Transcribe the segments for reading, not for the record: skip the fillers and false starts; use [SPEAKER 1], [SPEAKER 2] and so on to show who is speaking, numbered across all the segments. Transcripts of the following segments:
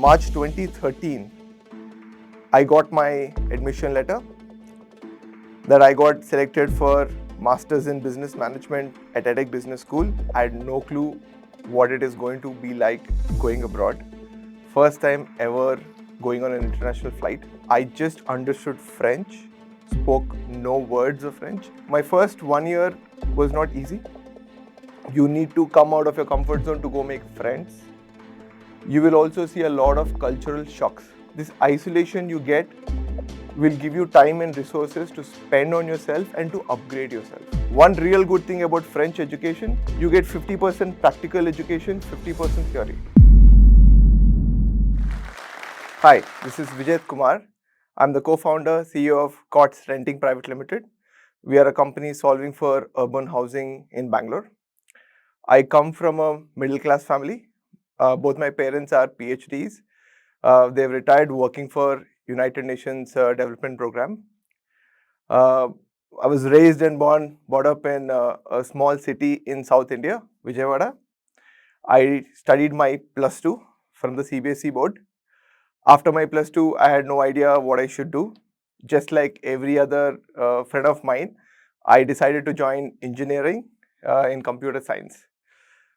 [SPEAKER 1] March 2013, I got my admission letter that I got selected for Masters in Business Management at EDEC Business School. I had no clue what it is going to be like going abroad. First time ever going on an international flight. I just understood French, spoke no words of French. My first 1 year was not easy. You need to come out of your comfort zone to go make friends. You will also see a lot of cultural shocks. This isolation you get will give you time and resources to spend on yourself and to upgrade yourself. One real good thing about French education, you get 50% practical education, 50% theory. Hi, this is Vijeth Kumar. I'm the co-founder, CEO of COTS Renting Private Limited. We are a company solving for urban housing in Bangalore. I come from a middle-class family. Both my parents are PhDs. They've retired working for United Nations Development Program. I was raised and brought up in a small city in South India, Vijayawada. I studied my plus 2 from the CBSE board. After my plus 2, I had no idea what I should do. Just like every other friend of mine, I decided to join engineering in computer science.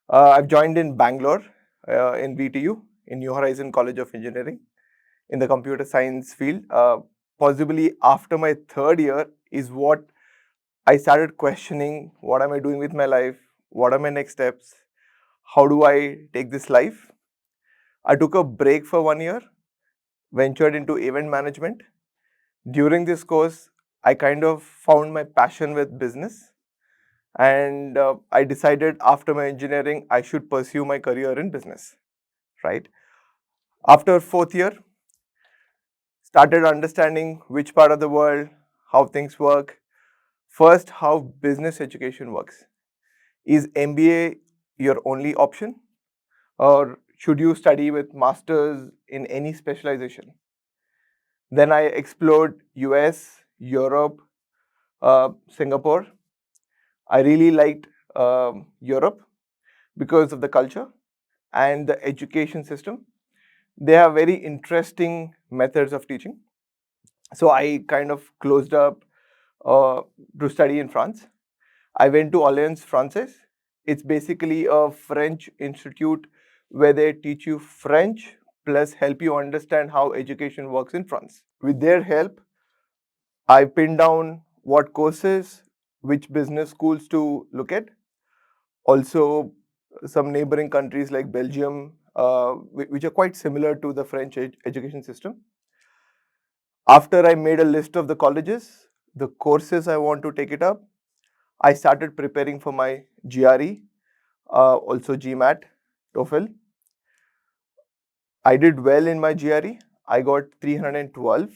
[SPEAKER 1] I've joined in Bangalore in VTU, in New Horizon College of Engineering, in the computer science field. Possibly after my third year is what I started questioning, what am I doing with my life? What are my next steps? How do I take this life? I took a break for 1 year, ventured into event management. During this course, I kind of found my passion with business. And I decided after my engineering, I should pursue my career in business, right? After fourth year, started understanding which part of the world, how things work. First, how business education works. Is MBA your only option? Or should you study with masters in any specialization? Then I explored US, Europe, Singapore. I really liked Europe because of the culture and the education system. They have very interesting methods of teaching. So I kind of closed up to study in France. I went to Alliance Française. It's basically a French institute where they teach you French plus help you understand how education works in France. With their help, I pinned down what courses, which business schools to look at. Also, some neighboring countries like Belgium, which are quite similar to the French education system. After I made a list of the colleges, the courses I want to take it up, I started preparing for my GRE, also GMAT, TOEFL. I did well in my GRE. I got 312,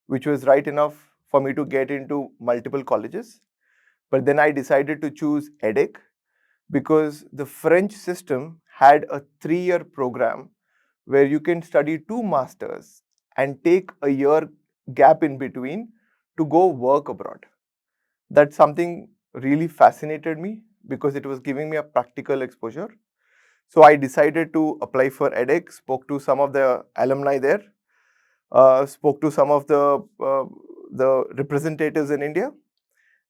[SPEAKER 1] which was right enough for me to get into multiple colleges. But then I decided to choose EDEC because the French system had a 3-year program where you can study 2 masters and take a year gap in between to go work abroad. That's something really fascinated me because it was giving me a practical exposure. So I decided to apply for EDEC, spoke to some of the alumni there, spoke to some of the representatives in India.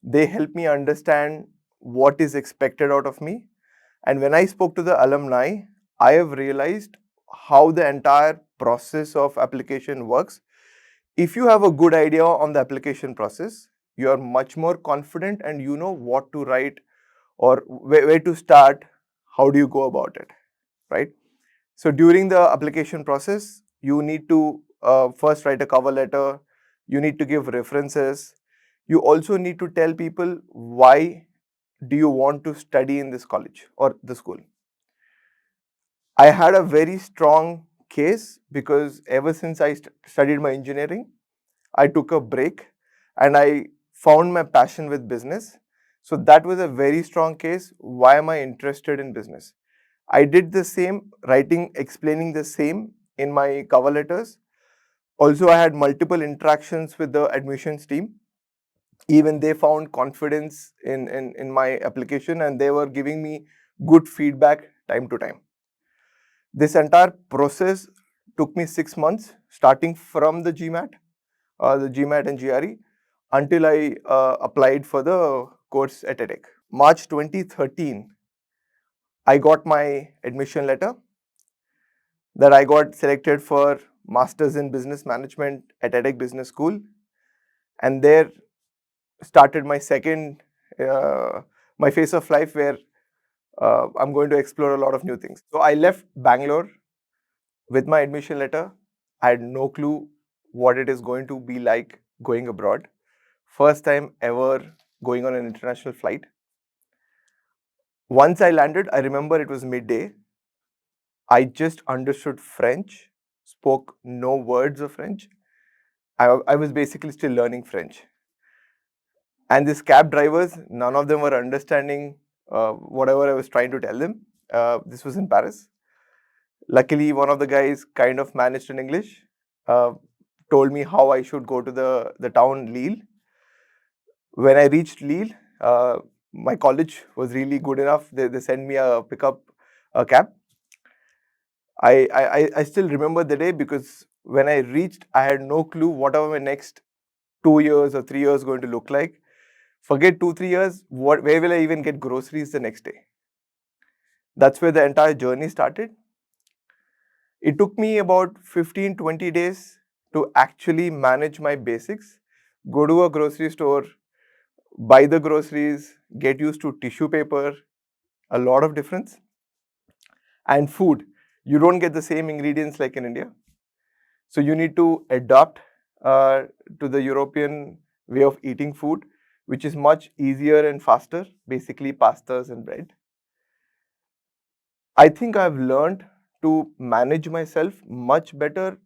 [SPEAKER 1] They helped me understand what is expected out of me. And when I spoke to the alumni, I have realized how the entire process of application works. If you have a good idea on the application process, you are much more confident and you know what to write or where to start, how do you go about it, right? So during the application process, you need to first write a cover letter, you need to give references, you also need to tell people why do you want to study in this college or the school. I had a very strong case because ever since I studied my engineering, I took a break and I found my passion with business. So that was a very strong case. Why am I interested in business? I did the same, writing, explaining the same in my cover letters. Also, I had multiple interactions with the admissions team. Even they found confidence in my application and they were giving me good feedback time to time. This entire process took me 6 months, starting from the GMAT and GRE, until I applied for the course at EDEC. March 2013, I got my admission letter that I got selected for Masters in Business Management at EDEC Business School, and there started my second, my phase of life where I'm going to explore a lot of new things. So I left Bangalore with my admission letter. I had no clue what it is going to be like going abroad. First time ever going on an international flight. Once I landed, I remember it was midday. I just understood French, spoke no words of French. I was basically still learning French. And these cab drivers, none of them were understanding whatever I was trying to tell them. This was in Paris. Luckily, one of the guys kind of managed in English, told me how I should go to the town Lille. When I reached Lille, my college was really good enough. They sent me a cab. I still remember the day because when I reached, I had no clue whatever my next 2 years or 3 years going to look like. Forget 2-3 years, where will I even get groceries the next day? That's where the entire journey started. It took me about 15-20 days to actually manage my basics, go to a grocery store, buy the groceries, get used to tissue paper, a lot of difference. And food, you don't get the same ingredients like in India. So you need to adapt to the European way of eating food, which is much easier and faster, basically pastas and bread. I think I've learned to manage myself much better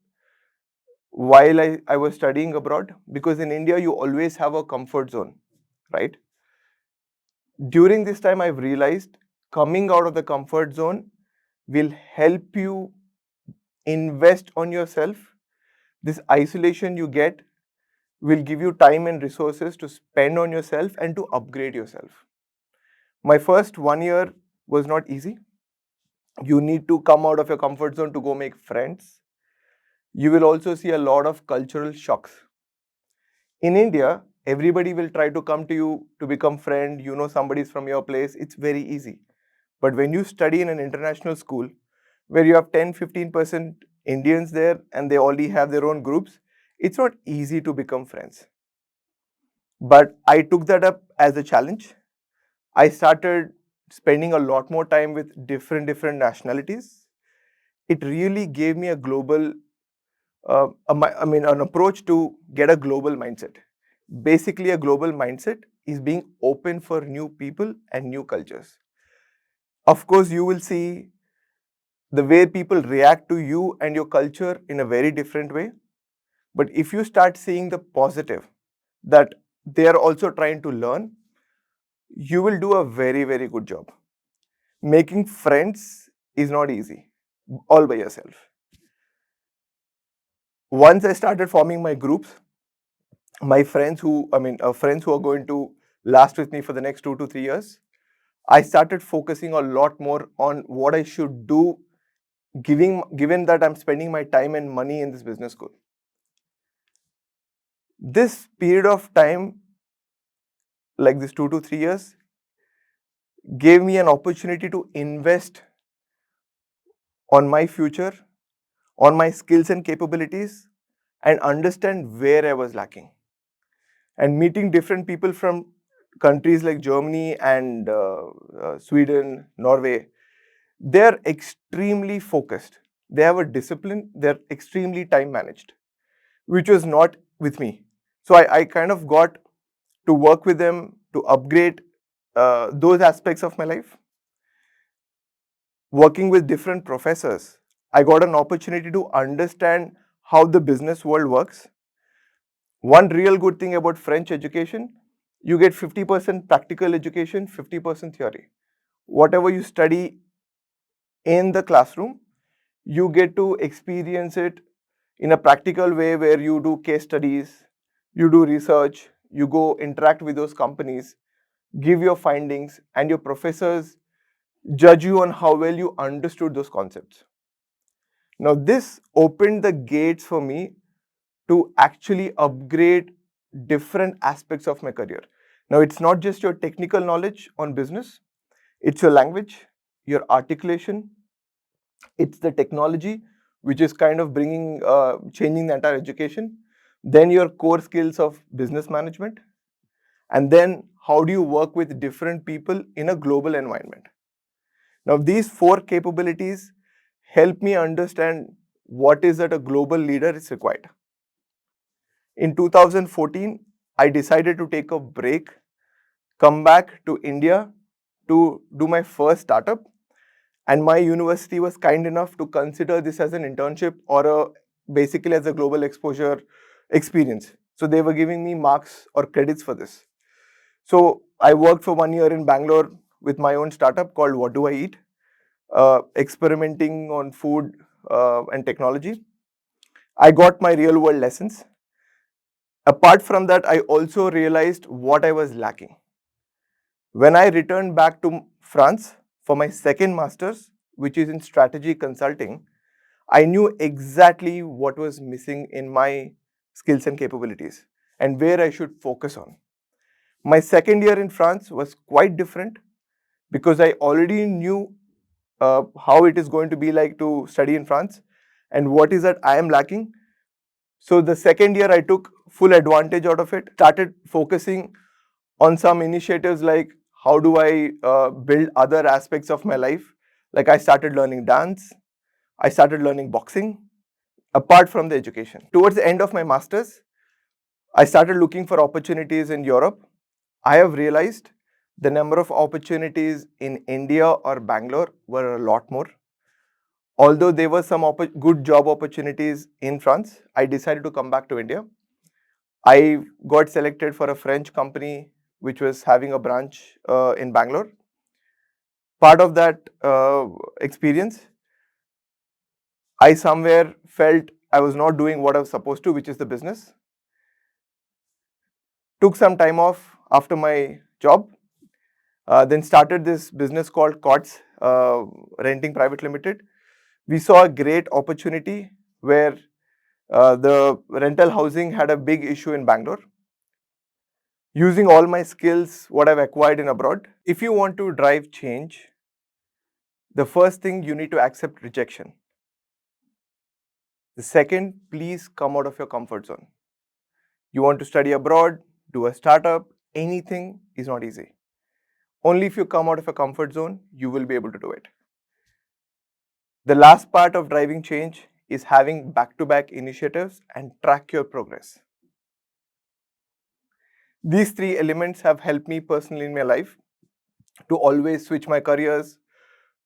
[SPEAKER 1] while I was studying abroad, because in India, you always have a comfort zone, right? During this time, I've realized coming out of the comfort zone will help you invest on yourself. This isolation you get will give you time and resources to spend on yourself and to upgrade yourself. My first 1 year was not easy. You need to come out of your comfort zone to go make friends. You will also see a lot of cultural shocks. In India, everybody will try to come to you to become friend. You know somebody's from your place. It's very easy. But when you study in an international school where you have 10-15% Indians there and they already have their own groups, it's not easy to become friends. But I took that up as a challenge. I started spending a lot more time with different nationalities. It really gave me a global, an approach to get a global mindset. Basically, a global mindset is being open for new people and new cultures. Of course, you will see the way people react to you and your culture in a very different way. But if you start seeing the positive, that they are also trying to learn, you will do a very, very good job. Making friends is not easy, all by yourself. Once I started forming my groups, my friends who are going to last with me for the next 2 to 3 years, I started focusing a lot more on what I should do, given that I'm spending my time and money in this business school. This period of time, like this 2 to 3 years, gave me an opportunity to invest on my future, on my skills and capabilities, and understand where I was lacking. And meeting different people from countries like Germany and Sweden, Norway, they're extremely focused. They have a discipline, they're extremely time managed, which was not with me. So I kind of got to work with them to upgrade those aspects of my life. Working with different professors, I got an opportunity to understand how the business world works. One real good thing about French education, you get 50% practical education, 50% theory. Whatever you study in the classroom, you get to experience it in a practical way where you do case studies, you do research, you go interact with those companies, give your findings, and your professors judge you on how well you understood those concepts. Now, this opened the gates for me to actually upgrade different aspects of my career. Now, it's not just your technical knowledge on business, it's your language, your articulation, it's the technology, which is kind of changing the entire education, then your core skills of business management, and then how do you work with different people in a global environment. Now, these four capabilities help me understand what is that a global leader is required. In 2014, I decided to take a break, come back to India to do my first startup, and my university was kind enough to consider this as an internship or basically as a global exposure experience. So they were giving me marks or credits for this. So I worked for 1 year in Bangalore with my own startup called What Do I Eat, experimenting on food and technology. I got my real world lessons. Apart from that, I also realized what I was lacking. When I returned back to France for my second master's, which is in strategy consulting, I knew exactly what was missing in my skills and capabilities and where I should focus on. My second year in France was quite different because I already knew how it is going to be like to study in France and what is that I am lacking. So the second year I took full advantage out of it, started focusing on some initiatives like how do I build other aspects of my life. Like I started learning dance, I started learning boxing, apart from the education. Towards the end of my master's, I started looking for opportunities in Europe. I have realized the number of opportunities in India or Bangalore were a lot more. Although there were some good job opportunities in France, I decided to come back to India. I got selected for a French company which was having a branch in Bangalore. Part of that experience, I somewhere felt I was not doing what I was supposed to, which is the business. Took some time off after my job, then started this business called COTS, Renting Private Limited. We saw a great opportunity where the rental housing had a big issue in Bangalore. Using all my skills, what I've acquired in abroad, if you want to drive change, the first thing you need to accept rejection. The second, please come out of your comfort zone. You want to study abroad, do a startup, anything is not easy. Only if you come out of a comfort zone, you will be able to do it. The last part of driving change is having back-to-back initiatives and track your progress. These three elements have helped me personally in my life to always switch my careers,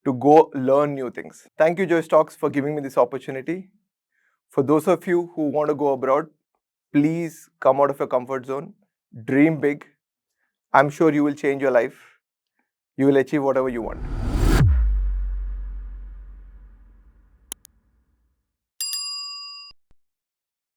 [SPEAKER 1] to go learn new things. Thank you, Joy Stocks, for giving me this opportunity. For those of you who want to go abroad, please come out of your comfort zone, dream big. I'm sure you will change your life. You will achieve whatever you want.